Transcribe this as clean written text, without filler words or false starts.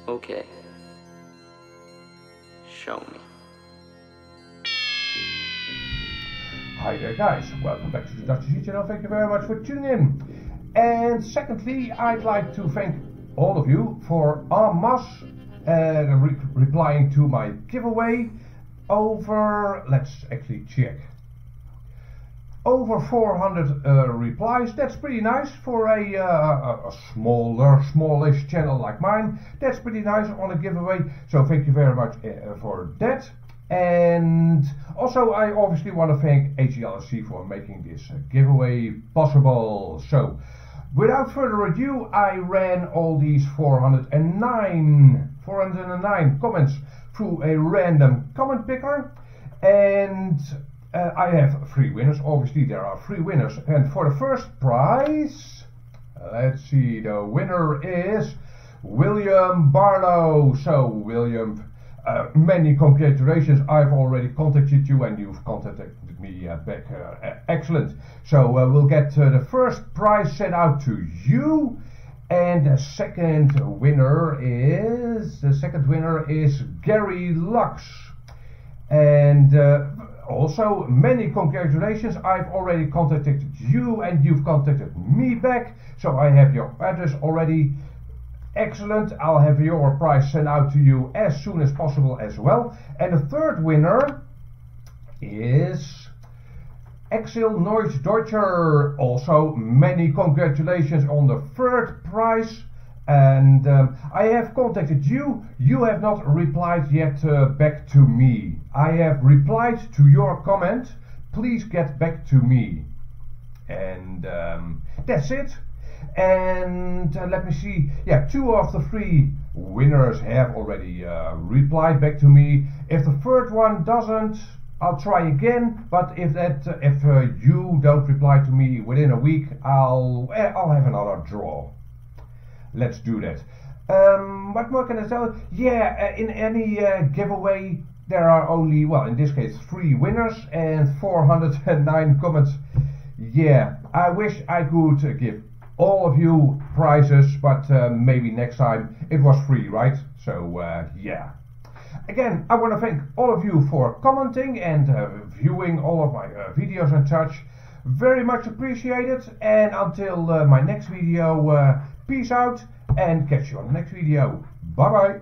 Okay. Show me. Hi there guys, welcome back to the Dutch channel. Thank you very much for tuning in. And secondly, I'd like to thank all of you for en masse replying to my giveaway. Let's actually check. Over 400 replies. That's pretty nice for a smallish channel like mine. That's pretty nice on a giveaway. So thank you very much for that. And also I obviously want to thank HGLRC for making this giveaway possible. So without further ado, I ran all these 409 comments through a random comment picker, and I have 3 winners. Obviously there are 3 winners, and for the first prize, let's see, the winner is William Barlow. So William, many congratulations. I've already contacted you and you've contacted me back. Excellent. So we'll get the first prize sent out to you, and the second winner is Gerry Lux. And also many congratulations. I've already contacted you and you've contacted me back. So I have your address already. Excellent. I'll have your prize sent out to you as soon as possible as well. And the third winner is Exilnorddeutscher. Also many congratulations on the third prize. And I have contacted you. You have not replied yet back to me. I have replied to your comment. Please get back to me. And that's it. And let me see. Yeah, 2 of the 3 winners have already replied back to me. If the third one doesn't, I'll try again. But if you don't reply to me within a week, I'll have another draw. Let's do that. What more can I tell? Yeah, in any giveaway there are only, well, in this case 3 winners and 409 comments. Yeah, I wish I could give all of you prizes, but maybe next time. It was free, right? So yeah. Again, I want to thank all of you for commenting and viewing all of my videos and such. Very much appreciated. And until my next video, peace out and catch you on the next video. Bye bye.